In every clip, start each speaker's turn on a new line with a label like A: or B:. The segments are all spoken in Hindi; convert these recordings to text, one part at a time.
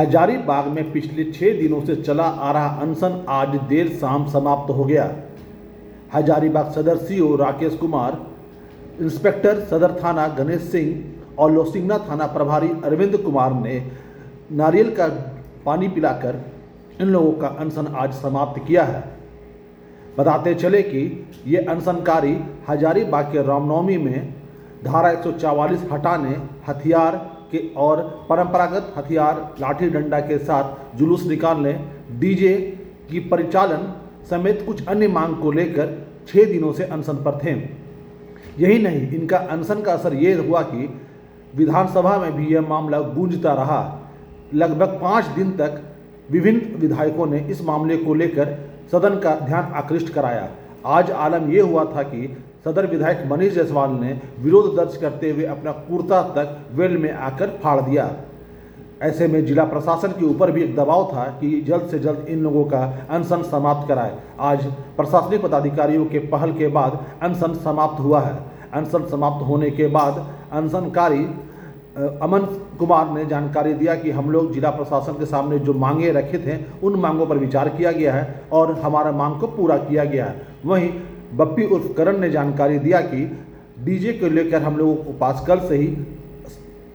A: हजारीबाग में पिछले 6 दिनों से चला आ रहा अनशन आज देर शाम समाप्त हो गया। हजारीबाग सदर सीओ राकेश कुमार, इंस्पेक्टर सदर थाना गणेश सिंह और लोसिंगना थाना प्रभारी अरविंद कुमार ने नारियल का पानी पिलाकर इन लोगों का अनशन आज समाप्त किया है। बताते चले कि ये अनशनकारी हजारीबाग के रामनवमी में धारा 144 हटाने, हथियार के और परंपरागत हथियार लाठी डंडा के साथ जुलूस निकालने, डीजे की परिचालन समेत कुछ अन्य मांग को लेकर 6 दिनों से अनशन पर थे। यही नहीं, इनका अनशन का असर ये हुआ कि विधानसभा में भी यह मामला गूंजता रहा। लगभग 5 दिन तक विभिन्न विधायकों ने इस मामले को लेकर सदन का ध्यान आकृष्ट कराया। आज आलम यह हुआ था कि सदर विधायक मनीष जायसवाल ने विरोध दर्ज करते हुए अपना कुर्ता तक वेल में आकर फाड़ दिया। ऐसे में जिला प्रशासन के ऊपर भी एक दबाव था कि जल्द से जल्द इन लोगों का अनशन समाप्त कराए। आज प्रशासनिक पदाधिकारियों के पहल के बाद अनशन समाप्त हुआ है। अनशन समाप्त होने के बाद अनशनकारी अमन कुमार ने जानकारी दिया कि हम लोग जिला प्रशासन के सामने जो मांगे रखे थे उन मांगों पर विचार किया गया है और हमारा मांग को पूरा किया गया है। वहीं बप्पी उर्फ करण ने जानकारी दिया कि डीजे को लेकर हम लोगों को पास कल से ही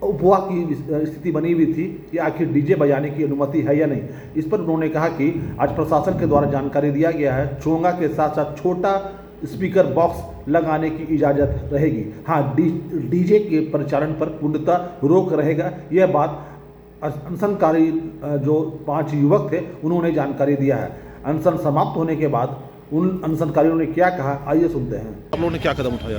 A: उपवास की स्थिति बनी हुई थी कि आखिर डीजे बजाने की अनुमति है या नहीं। इस पर उन्होंने कहा कि आज प्रशासन के द्वारा जानकारी दिया गया है, चोंगा के साथ साथ छोटा स्पीकर बॉक्स लगाने की इजाज़त रहेगी। हाँ, डीजे के परिचालन पर पूर्णतः रोक रहेगा। यह बात अनशनकारी जो 5 युवक थे उन्होंने जानकारी दिया है। अनशन समाप्त होने के बाद उन अनशनकारियों ने क्या कहा, आइए सुनते हैं।
B: आप लोगों ने क्या कदम उठाया?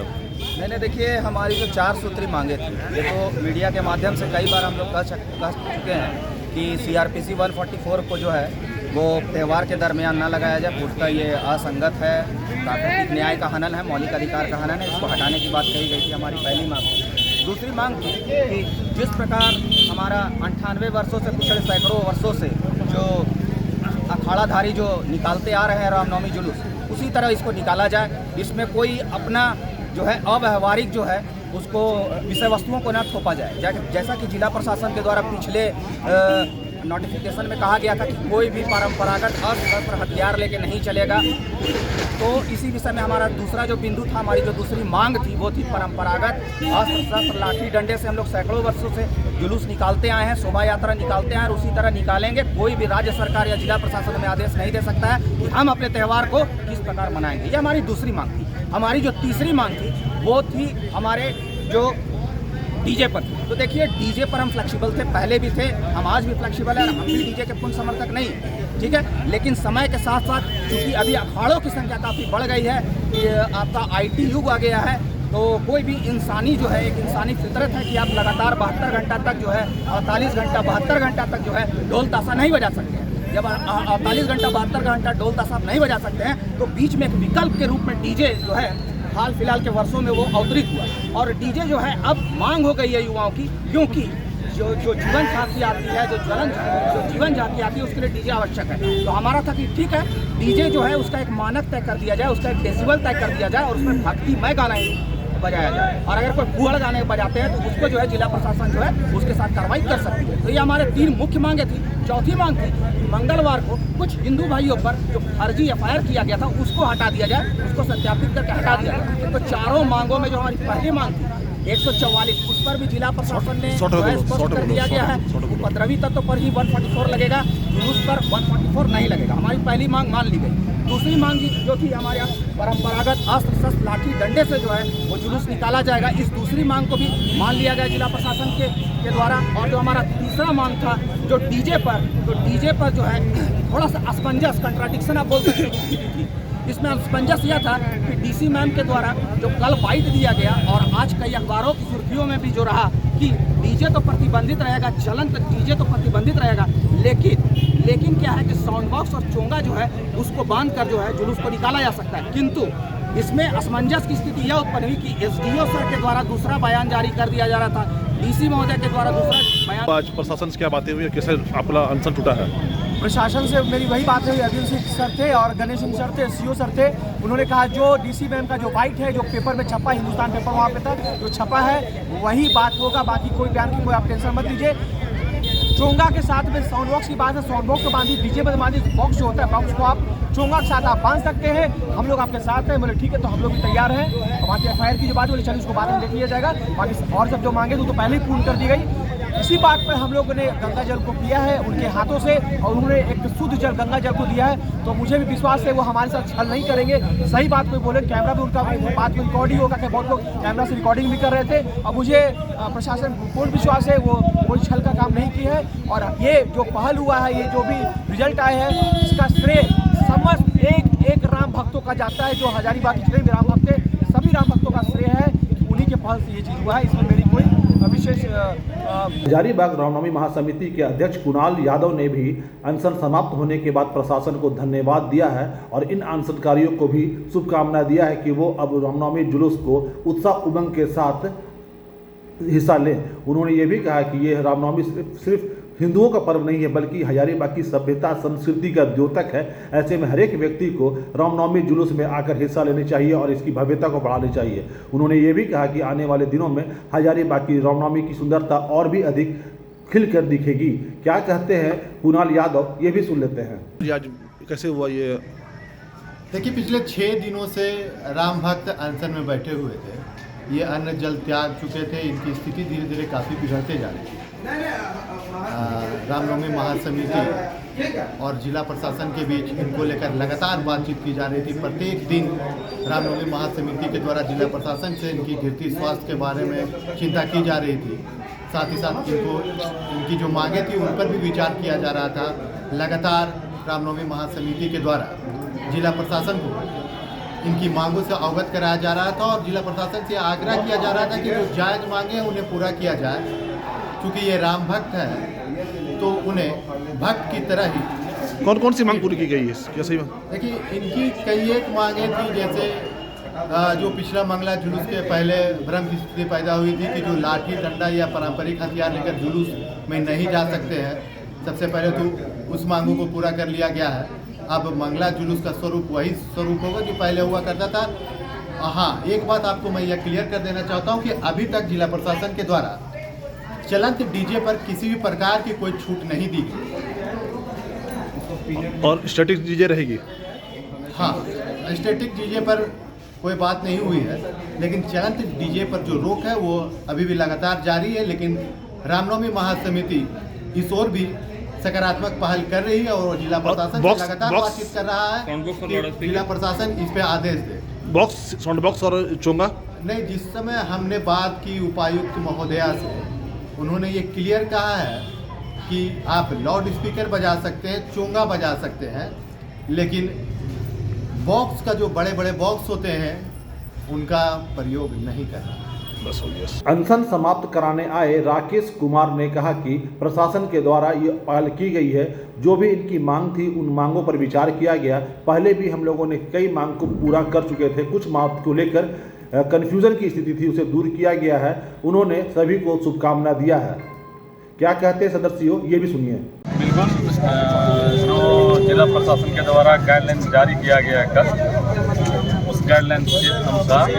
C: मैंने देखिए, हमारी जो 4 सूत्री मांगे थी, ये तो मीडिया के माध्यम से कई बार हम लोग कह चुके हैं कि सीआरपीसी 144 को जो है वो त्यौहार के दरमियान न लगाया जाए। पूर्णतः ये असंगत है, प्राकृतिक न्याय का हनन है, मौलिक अधिकार का हनन है। इसको हटाने की बात कही गई थी, हमारी पहली मांग थी। दूसरी मांग थी कि जिस प्रकार हमारा 98 वर्षों से पिछले सैकड़ों वर्षों से जो अखाड़ाधारी जो निकालते आ रहे हैं रामनवमी जुलूस, उसी तरह इसको निकाला जाए। इसमें कोई अपना जो है अव्यवहारिक जो है उसको विषय वस्तुओं को न थोपा जाए। जैसा कि जिला प्रशासन के द्वारा पिछले नोटिफिकेशन में कहा गया था कि कोई भी परंपरागत अस्त्र हथियार लेके नहीं चलेगा। तो इसी विषय में हमारा दूसरा जो बिंदु था, हमारी जो दूसरी मांग थी वो थी परंपरागत अस्त्र शस्त्र लाठी डंडे से हम लोग सैकड़ों वर्षों से जुलूस निकालते आए हैं, शोभा यात्रा निकालते आए हैं और उसी तरह निकालेंगे। कोई भी राज्य सरकार या जिला प्रशासन में आदेश नहीं दे सकता है कि हम अपने त्यौहार को किस प्रकार मनाएंगे। ये हमारी दूसरी मांग थी। हमारी जो तीसरी मांग थी वो थी हमारे जो डीजे पर। तो देखिए, डीजे पर हम फ्लेक्सिबल थे, पहले भी थे, हम आज भी फ्लेक्सिबल है। हम भी डीजे के पूर्ण समर्थक नहीं, ठीक है। लेकिन समय के साथ साथ चूँकि अभी अखाड़ों की संख्या काफ़ी बढ़ गई है, ये आपका IT युग आ गया है, तो कोई भी इंसानी जो है, एक इंसानी फितरत है कि आप लगातार 72 घंटा तक जो है 48 घंटा 72 घंटा तक जो है ढोल ताशा नहीं बजा सकते हैं। जब 48 घंटा 72 घंटा ढोल ताशा नहीं बजा सकते हैं तो बीच में एक विकल्प के रूप में डीजे जो है हाल फिलहाल के वर्षों में वो अवतरित हुआ। और डीजे जो है अब मांग हो गई है युवाओं की, क्योंकि जो जीवन झांकी आती है, जो जीवन झांकी आती है, उसके लिए डीजे आवश्यक है। तो हमारा था कि ठीक है, डीजे जो है उसका एक मानक तय कर दिया जाए, उसका एक डेसिबल तय कर दिया जाए और उसमें भक्तिमय गाना ही बजाया जाए। और अगर कोई फुहड़ गाने बजाते हैं तो उसको जो है जिला प्रशासन जो है उसके साथ कार्रवाई कर सकती है। तो ये हमारे 3 मुख्य मांगे थी। चौथी मांग थी कि मंगलवार को कुछ हिंदू भाइयों पर जो फर्जी FIR किया गया था उसको हटा दिया जाए, उसको सत्यापित करके हटा दिया जाए। तो चारों मांगों में जो हमारी पहली मांग थी 144, उस पर भी जिला प्रशासन ने स्पष्ट कर दिया गया है। उपद्रवी तत्व पर ही 144 लगेगा, जुलूस पर 144 नहीं लगेगा। हमारी पहली मांग मान ली गई। दूसरी मांग जो थी हमारे यहाँ परंपरागत अस्त्र शस्त्र लाठी डंडे से जो है वो जुलूस निकाला जाएगा, इस दूसरी मांग को भी मान लिया गया जिला प्रशासन के द्वारा। और जो हमारा तीसरा मांग था जो डीजे पर जो है थोड़ा सा असमंजस, कंट्राडिक्शन आप बोल सकते हैं। इसमें असमंजस यह था कि DC मैम के द्वारा जो कल बाइट दिया गया और आज कई अखबारों की सुर्खियों में भी जो रहा कि डीजे तो प्रतिबंधित रहेगा, चलन डीजे तो प्रतिबंधित रहेगा, लेकिन क्या है कि साउंड बॉक्स और चोंगा जो है उसको बांध कर जो है जुलूस को निकाला जा सकता है। किंतु इसमें असमंजस की स्थिति यह उत्पन्न हुई कि SDO सर के द्वारा दूसरा बयान जारी कर दिया जा रहा था, DC महोदय के द्वारा दूसरा बयान।
B: आज प्रशासन से क्या बातें हुई, कैसे आपका अनशन टूटा है?
D: प्रशासन से मेरी वही बात हुई, अरविंद सिंह सर थे और गणेश सिंह सर थे, CO सर थे। उन्होंने कहा जो DC मैम का जो बाइट है, जो पेपर में छपा, हिंदुस्तान पेपर वहाँ पे था, जो छपा है वही बात होगा, बाकी कोई बयान की कोई आप टेंशन मत लीजिए। चोंगा के साथ में साउंड बॉक्स की बात है, साउंड बॉक्स को बांधी, डीजे पर बांधी, बॉक्स जो होता है बॉक्स को आप चोंगा के साथ आप बांध सकते हैं, हम लोग आपके साथ हैं। बोले ठीक है, तो हम लोग भी तैयार हैं। और बाकी FIR की जो बात बोले चलिए उसको बाद में देख लिया जाएगा। बाकी और सब जो मांगे तो पहले ही पूर्ण कर दी गई। इसी बात पर हम लोगों ने गंगा जल को पिया है उनके हाथों से, और उन्होंने एक शुद्ध जल गंगा जल को दिया है। तो मुझे भी विश्वास है वो हमारे साथ छल नहीं करेंगे। सही बात कोई बोले, कैमरा भी उनका बात में रिकॉर्ड ही होगा कि बहुत लोग कैमरा से रिकॉर्डिंग भी कर रहे थे। और मुझे प्रशासन को पूर्ण विश्वास है वो कोई छल का काम नहीं किया है। और ये जो पहल हुआ है, ये जो भी रिजल्ट आए हैं, इसका श्रेय समस्त एक राम भक्तों का जाता है। जो हजारीबाग के जितने भी राम भक्त हैं, सभी राम भक्तों का श्रेय है, उन्हीं के पहल से ये चीज़ हुआ है। इसमें मेरी कोई विशेष
A: हजारीबाग रामनवमी महासमिति के अध्यक्ष कुणाल यादव ने भी अनशन समाप्त होने के बाद प्रशासन को धन्यवाद दिया है और इन अनशनकारियों को भी शुभकामना दिया है कि वो अब रामनवमी जुलूस को उत्साह उमंग के साथ हिस्सा लें। उन्होंने ये भी कहा कि ये रामनवमी सिर्फ हिंदुओं का पर्व नहीं है बल्कि हजारीबाग की सभ्यता संस्कृति का द्योतक है। ऐसे में हर एक व्यक्ति को रामनवमी जुलूस में आकर हिस्सा लेनी चाहिए और इसकी भव्यता को बढ़ानी चाहिए। उन्होंने ये भी कहा कि आने वाले दिनों में हजारीबाग की रामनवमी की सुंदरता और भी अधिक खिल कर दिखेगी। क्या कहते हैं कुणाल यादव, ये भी सुन लेते हैं।
B: ये आज कैसे हुआ ये?
E: देखिए, पिछले 6 दिनों से राम भक्त अनशन में बैठे हुए थे। ये अन्न जल त्याग चुके थे, इनकी स्थिति धीरे धीरे काफ़ी बिगड़ते जा रही थी। रामनवमी महासमिति और जिला प्रशासन के बीच इनको लेकर लगातार बातचीत की जा रही थी। प्रत्येक दिन रामनवमी महासमिति के द्वारा जिला प्रशासन से इनकी गिरती स्वास्थ्य के बारे में चिंता की जा रही थी। साथ ही साथ इनकी जो मांगे थी उन पर भी विचार किया जा रहा था। लगातार रामनवमी महासमिति के द्वारा जिला प्रशासन को इनकी मांगों से अवगत कराया जा रहा था और जिला प्रशासन से आग्रह किया जा रहा था कि जो जायज़ मांगे उन्हें पूरा किया जाए। क्योंकि ये राम भक्त है तो उन्हें भक्त की तरह ही।
B: कौन कौन सी मांग पूरी की गई है? कैसे?
E: देखिए, इनकी कई एक मांगे थी, जैसे जो पिछला मंगला जुलूस के पहले भ्रम की स्थिति पैदा हुई थी कि जो लाठी डंडा या पारंपरिक हथियार लेकर जुलूस में नहीं जा सकते हैं, सबसे पहले तो उस मांगों को पूरा कर लिया गया है। अब मंगला जुलूस का स्वरूप वही स्वरूप होगा जो पहले हुआ करता था। हाँ, एक बात आपको मैं यह क्लियर कर देना चाहता हूँ कि अभी तक जिला प्रशासन के द्वारा चलंत डीजे पर किसी भी प्रकार की कोई छूट नहीं दी गई
B: और स्टैटिक डीजे रहेगी?
E: हाँ, स्टैटिक डीजे पर कोई बात नहीं हुई है, लेकिन चलंत डीजे पर जो रोक है वो अभी भी लगातार जारी है। लेकिन रामनवमी महासमिति इस ओर भी सकारात्मक पहल कर रही है और जिला प्रशासन से लगातार बातचीत कर रहा है कि जिला प्रशासन इस पे आदेश दे।
B: बॉक्स, साउंड बॉक्स और चोंगा
E: नहीं, जिस समय हमने बात की उपायुक्त महोदया से, उन्होंने ये क्लियर कहा है कि आप लाउड स्पीकर बजा सकते हैं, चोंगा बजा सकते हैं, लेकिन बॉक्स का जो बड़े बड़े बॉक्स होते हैं उनका प्रयोग नहीं करना।
B: बस हो गया।
A: अनशन समाप्त कराने आए राकेश कुमार ने कहा कि प्रशासन के द्वारा ये पहल की गई है। जो भी इनकी मांग थी उन मांगों पर विचार किया गया। पहले भी हम लोगों ने कई मांग को पूरा कर चुके थे। कुछ मांग को लेकर कन्फ्यूजन की स्थिति थी, उसे दूर किया गया है। उन्होंने सभी को शुभकामना दिया है। क्या कहते हैं सदस्यों, ये भी सुनिए।
F: बिल्कुल, जो जिला प्रशासन के द्वारा गाइडलाइन जारी किया गया है कल, उस गाइडलाइन के अनुसार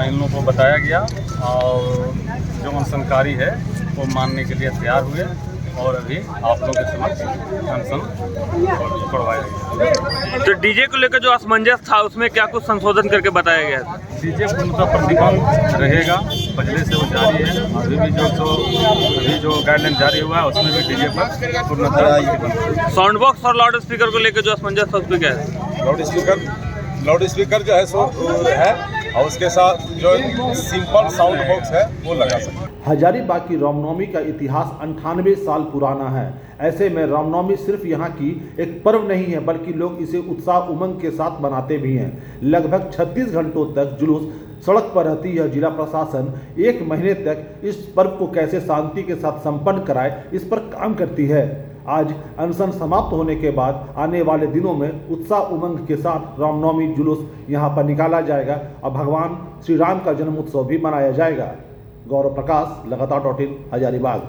F: इन लोगों को बताया गया और जो अनशनकारी है वो मानने के लिए तैयार हुए और अभी आप लोगों के समक्ष अनशन करवाया गया।
G: तो डीजे को लेकर जो असमंजस था उसमें क्या कुछ संशोधन करके बताया गया?
F: डीजे पर उनका प्रतिबंध रहेगा, पहले से वो जारी है। अभी जो गाइडलाइन जारी हुआ है उसमें भी डीजे पर पूर्णतः प्रतिबंध।
G: साउंड बॉक्स और लाउड स्पीकर को लेकर जो असमंजस था उसमें क्या है?
H: लाउड स्पीकर जो है सो है और उसके साथ जो सिंपल साउंड बॉक्स है वो लगा सकते हैं।
A: हजारीबाग की रामनवमी का इतिहास 98 साल पुराना है। ऐसे में रामनवमी सिर्फ यहाँ की एक पर्व नहीं है बल्कि लोग इसे उत्साह उमंग के साथ मनाते भी हैं। लगभग 36 घंटों तक जुलूस सड़क पर रहती है। जिला प्रशासन 1 महीने तक इस पर्व को कैसे शांति के साथ संपन्न कराए, इस पर काम करती है। आज अनशन समाप्त होने के बाद आने वाले दिनों में उत्साह उमंग के साथ रामनवमी जुलूस यहाँ पर निकाला जाएगा और भगवान श्री राम का जन्मोत्सव भी मनाया जाएगा। गौरव प्रकाश, लगातार .in, हजारीबाग।